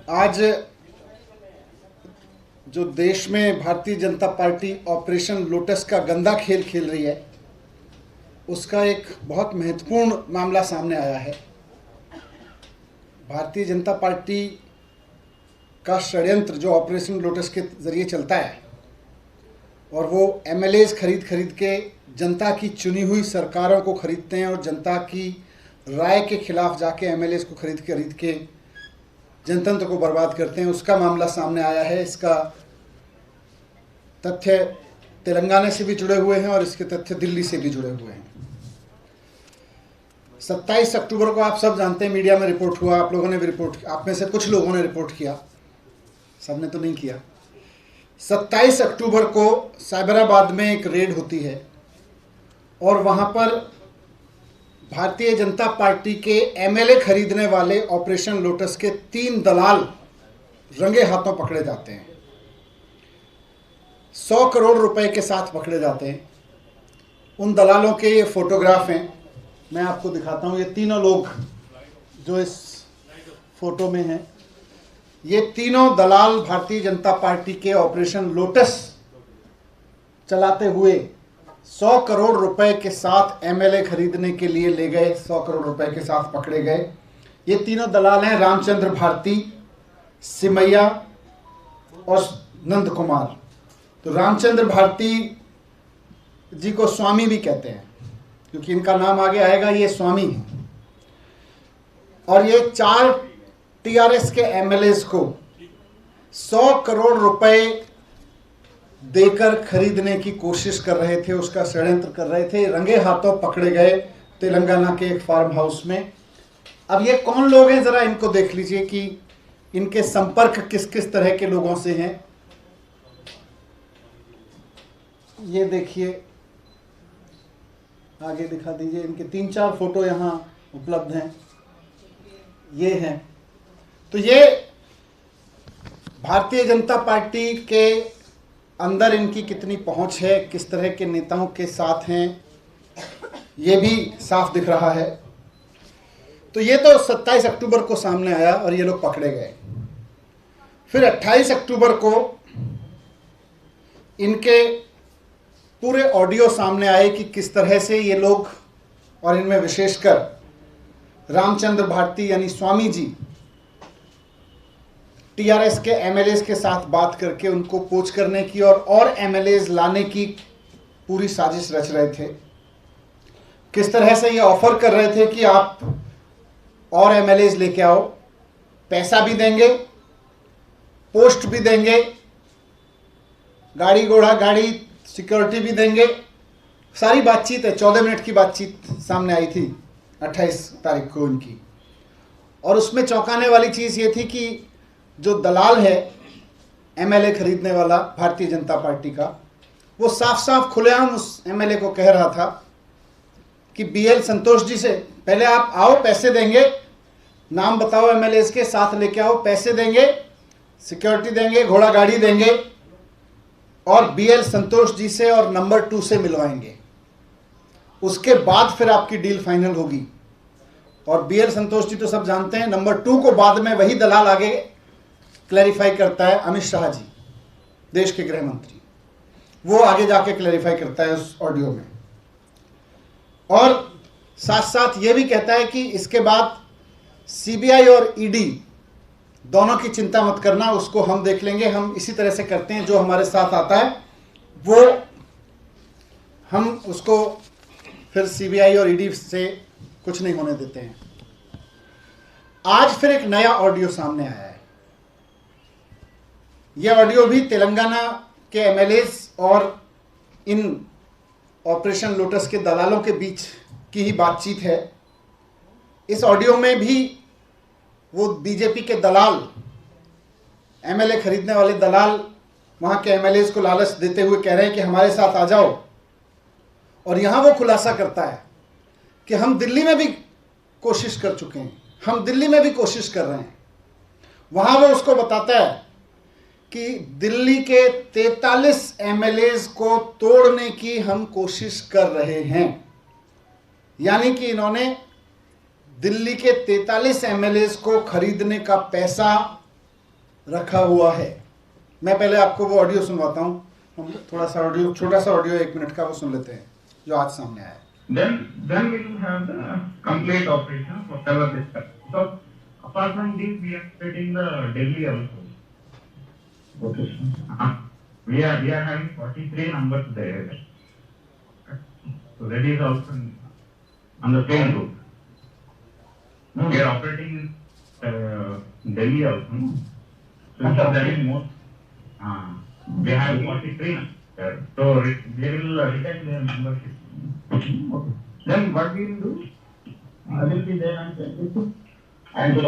आज जो देश में Bharatiya Janata party operation lotus का गंदा खेल खेल रही है, उसका एक बहुत महत्वपूर्ण मामला सामने आया है। भारतीय जनता पार्टी का षड्यंत्र जो ऑपरेशन लोटस के जरिए चलता है और वो एमएलएज खरीद के जनता की चुनी हुई सरकारों को खरीदते हैं और जनता की राय के खिलाफ जाके एमएलएज को खरीद के जनतंत्र को बर्बाद करते हैं, उसका मामला सामने आया है। इसका तथ्य तेलंगाना से भी जुड़े हुए हैं और इसके तथ्य दिल्ली से भी जुड़े हुए हैं। 27 अक्टूबर को आप सब जानते हैं, मीडिया में रिपोर्ट हुआ, आप लोगों ने भी रिपोर्ट, आप में से कुछ लोगों ने रिपोर्ट किया, सबने तो नहीं किया। 27 अक्टूबर को साइबराबाद में एक रेड होती है और वहाँ पर भारतीय जनता पार्टी के एमएलए खरीदने वाले ऑपरेशन लोटस के 3 दलाल रंगे हाथों पकड़े जाते हैं। 100 करोड़ रुपए के साथ पकड़े जाते हैं। उन दलालों के ये फोटोग्राफ हैं, मैं आपको दिखाता हूँ। ये तीनों लोग जो इस फोटो में हैं, ये तीनों दलाल भारतीय जनता पार्टी के ऑपरेशन लोटस चलाते हुए 100 करोड़ रुपए के साथ एमएलए खरीदने के लिए ले गए, 100 करोड़ रुपए के साथ पकड़े गए। ये तीनों दलाल हैं रामचंद्र भारती, सिमैया और नंद कुमार। तो रामचंद्र भारती जी को स्वामी भी कहते हैं क्योंकि इनका नाम आगे आएगा, ये स्वामी हैं। और ये 4 टीआरएस के एमएलएज को 100 करोड़ रुपए देकर खरीदने की कोशिश कर रहे थे, उसका षड्यंत्र कर रहे थे। रंगे हाथों पकड़े गए तेलंगाना के एक फार्म हाउस में। अब ये कौन लोग हैं, जरा इनको देख लीजिए कि इनके संपर्क किस किस तरह के लोगों से हैं। ये देखिए, आगे दिखा दीजिए, इनके 3-4 फोटो यहाँ उपलब्ध हैं, ये हैं। तो ये भारतीय जनता पार्टी के अंदर इनकी कितनी पहुंच है, किस तरह के नेताओं के साथ हैं, ये भी साफ दिख रहा है। तो ये तो 27 अक्टूबर को सामने आया और ये लोग पकड़े गए। फिर 28 अक्टूबर को इनके पूरे ऑडियो सामने आए कि किस तरह से ये लोग, और इनमें विशेषकर रामचंद्र भारती यानी स्वामी जी, टीआरएस के एमएलएज के साथ बात करके उनको पोच करने की और एमएलएज लाने की पूरी साजिश रच रहे थे। किस तरह से ये ऑफर कर रहे थे कि आप और एमएलएज लेके आओ, पैसा भी देंगे, पोस्ट भी देंगे, गाड़ी घोड़ा गाड़ी सिक्योरिटी भी देंगे। सारी बातचीत है, 14 मिनट की बातचीत सामने आई थी 28 तारीख को इनकी। और उसमें चौंकाने वाली चीज़ ये थी कि जो दलाल है एमएलए खरीदने वाला भारतीय जनता पार्टी का, वो साफ साफ खुलेआम उस एमएलए को कह रहा था कि बीएल संतोष जी से पहले आप आओ, पैसे देंगे, नाम बताओ एमएलए के साथ लेके आओ, पैसे देंगे, सिक्योरिटी देंगे, घोड़ा गाड़ी देंगे और बीएल संतोष जी से और नंबर 2 से मिलवाएंगे। उसके बाद फिर आपकी डील फाइनल होगी। और बीएल संतोष जी तो सब जानते हैं, नंबर 2 को बाद में वही दलाल आगे क्लैरिफाई करता है, अमित शाह जी, देश के गृह मंत्री, वो आगे जाके क्लैरिफाई करता है उस ऑडियो में। और साथ साथ ये भी कहता है कि इसके बाद सीबीआई और ईडी दोनों की चिंता मत करना, उसको हम देख लेंगे, हम इसी तरह से करते हैं, जो हमारे साथ आता है वो हम उसको फिर सीबीआई और ईडी से कुछ नहीं होने देते हैं। आज फिर एक नया ऑडियो सामने आया है। यह ऑडियो भी तेलंगाना के एमएलएज और इन ऑपरेशन लोटस के दलालों के बीच की ही बातचीत है। इस ऑडियो में भी वो बीजेपी के दलाल, एमएलए खरीदने वाले दलाल, वहाँ के एमएलएज को लालच देते हुए कह रहे हैं कि हमारे साथ आ जाओ। और यहाँ वो खुलासा करता है कि हम दिल्ली में भी कोशिश कर चुके हैं, हम दिल्ली में भी कोशिश कर रहे हैं। वहाँ वो उसको बताता है कि दिल्ली के 43 एमएलएज को तोड़ने की हम कोशिश कर रहे हैं। यानी कि इन्होंने दिल्ली के 43 एमएलएज को खरीदने का पैसा रखा हुआ है। मैं पहले आपको वो ऑडियो सुनवाता हूँ। हम थोड़ा सा ऑडियो, छोटा सा ऑडियो 1 मिनट का वो सुन लेते हैं जो आज सामने आया है। Then we will have the complete operation whatever this. So apart from this, we are operating the Delhi also. Okay. We are having 43 numbers there. So that is also on the same route. No, we are operating in Delhi also. So that is more. We have 43 numbers. So they will retain their membership. Okay. Then what we will do? I will be there on 22. And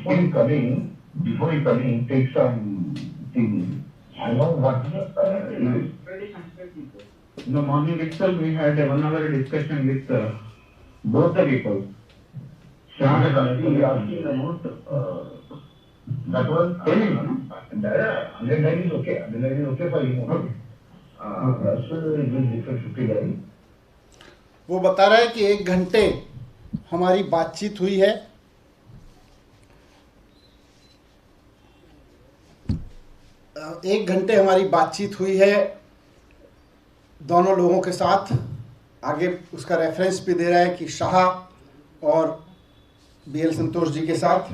finally, before you coming, take some things. I know what In the morning itself, we had a 1 hour discussion with both the people. Shah and asking about that was underline is okay. Underline is okay for you. Okay. Russell is different 50 line. वो बता रहा है कि 1 घंटे हमारी बातचीत हुई है। एक घंटे हमारी बातचीत हुई है दोनों लोगों के साथ। आगे उसका रेफरेंस भी दे रहा है कि शाह और BL संतोष जी के साथ,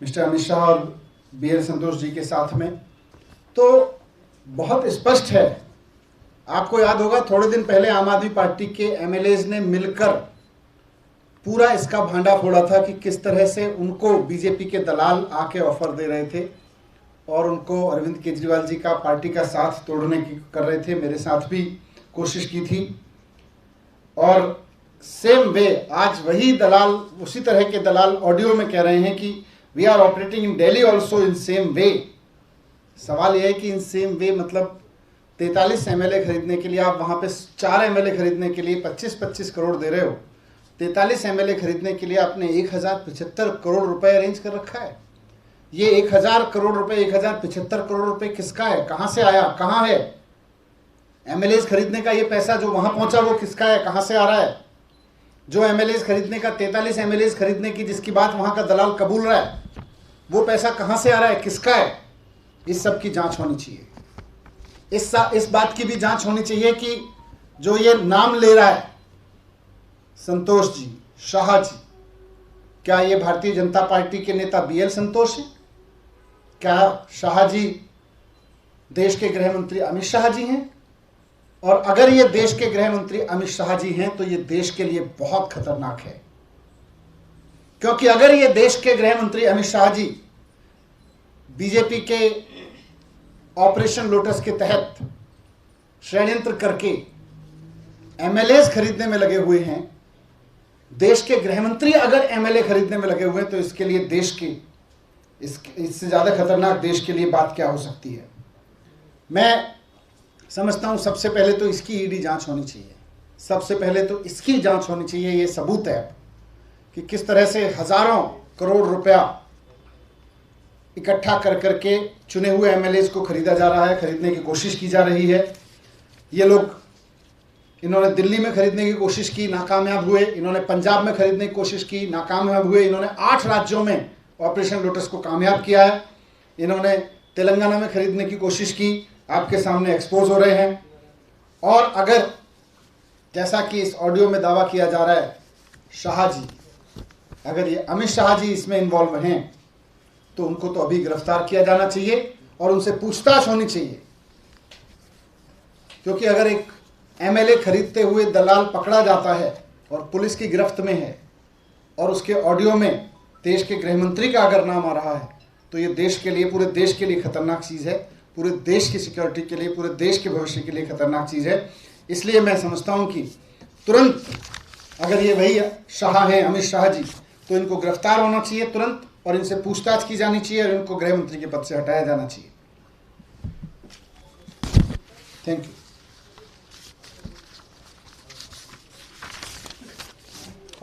मिस्टर अमित शाह और BL संतोष जी के साथ में। तो बहुत स्पष्ट है। आपको याद होगा थोड़े दिन पहले आम आदमी पार्टी के MLAs ने मिलकर पूरा इसका भांडा फोड़ा था कि किस तरह से उनको बीजेपी के दलाल आके ऑफर दे रहे थे और उनको अरविंद केजरीवाल जी का पार्टी का साथ तोड़ने की कर रहे थे। मेरे साथ भी कोशिश की थी। और सेम वे आज वही दलाल, उसी तरह के दलाल ऑडियो में कह रहे हैं कि we are operating in Delhi also in same way. सवाल यह है कि इन सेम वे मतलब 43 MLA खरीदने के लिए आप वहाँ पे 4 MLA खरीदने के लिए 25-25 करोड़ दे रहे हो। 43 MLA खरीदने के लिए आपने 1075 करोड़ रुपए अरेंज कर रखा है। ये 1000 करोड़ रुपए, 1075 करोड़ रुपए किसका है? कहाँ से आया? कहाँ है? MLAs खरीदने का ये पैसा जो वहाँ पहुँचा वो किसका है? कहाँ से आ रहा है? जो MLAs खरीदने का 43 MLAs खरीदने की जिसकी बात वहाँ का दलाल कबूल रहा है, वो पैसा कहाँ से आ रहा है? किसका है? इस सब की जांच होनी चाहिए। इस बात की भी जांच होनी चाहिए कि जो ये नाम ले रहा है संतोष जी, शाह जी, क्या ये भारतीय जनता पार्टी के नेता BL संतोष हैं? क्या शाह जी देश के गृह मंत्री अमित शाह जी हैं? और अगर ये देश के गृह मंत्री अमित शाह जी हैं तो ये देश के लिए बहुत खतरनाक है। क्योंकि अगर ये देश के गृह मंत्री अमित शाह जी बीजेपी के ऑपरेशन लोटस के तहत षड्यंत्र करके MLAs खरीदने में लगे हुए हैं, देश के गृह मंत्री अगर MLA खरीदने में लगे हुए हैं, तो इसके लिए देश के इससे ज़्यादा खतरनाक देश के लिए बात क्या हो सकती है। मैं समझता हूँ सबसे पहले तो इसकी ईडी जांच होनी चाहिए। सबसे पहले तो इसकी जांच होनी चाहिए। ये सबूत है कि किस तरह से हजारों करोड़ रुपया इकट्ठा कर करके चुने हुए MLAs को खरीदा जा रहा है, खरीदने की कोशिश की जा रही है। ये लोग, इन्होंने दिल्ली में खरीदने की कोशिश की, नाकामयाब हुए। इन्होंने पंजाब में खरीदने की कोशिश की, नाकामयाब हुए। इन्होंने 8 राज्यों में ऑपरेशन लोटस को कामयाब किया है। इन्होंने तेलंगाना में खरीदने की कोशिश की, आपके सामने एक्सपोज हो रहे हैं। और अगर जैसा कि इस ऑडियो में दावा किया जा रहा है, शाह जी, अगर ये अमित शाह जी इसमें इन्वॉल्व हैं तो उनको तो अभी गिरफ्तार किया जाना चाहिए और उनसे पूछताछ होनी चाहिए। क्योंकि अगर एक MLA खरीदते हुए दलाल पकड़ा जाता है और पुलिस की गिरफ्त में है और उसके ऑडियो में देश के गृह मंत्री का अगर नाम आ रहा है, तो ये देश के लिए, पूरे देश के लिए खतरनाक चीज़ है। पूरे देश की सिक्योरिटी के लिए, पूरे देश के भविष्य के लिए खतरनाक चीज़ है। इसलिए मैं समझता हूँ कि तुरंत अगर ये वही शाह हैं, अमित शाह जी, तो इनको गिरफ्तार होना चाहिए तुरंत और इनसे पूछताछ की जानी चाहिए और इनको गृह मंत्री के पद से हटाया जाना चाहिए। Thank you.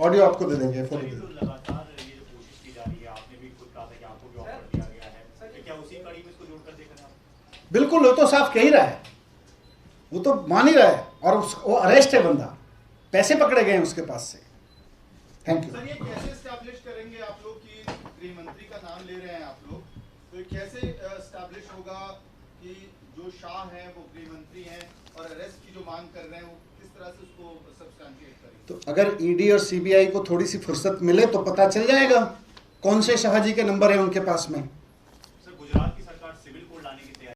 ऑडियो आपको दे देंगे, फोटो दे देंगे। लगातार ये जो कोशिश की जा रही है, आपने भी खुद कहा था कि आपको भी ऑफर दिया गया है, क्या उसी कड़ी में इसको जोड़कर देख रहे हैं आप? बिल्कुल, वो तो साफ कह ही रहा है, वो तो मान ही रहा है। और वो अरेस्ट है बंदा, पैसे पकड़े गए हैं उसके पास से। Thank you. सर, ये कैसे एस्टैब्लिश करेंगे आप लोग कि गृह मंत्री का नाम ले रहे हैं आप लोग तो ये कैसे एस्टैब्लिश होगा कि जो शाह हैं वो गृह मंत्री हैं और अरेस्ट की जो मांग कर रहे हैं वो किस तरह से उसको सब्सटैंशिएट करेंगे? तो अगर ईडी और सीबीआई को थोड़ी सी फुर्सत मिले तो पता चल जाएगा कौन से शाह जी के नंबर है उनके पास में।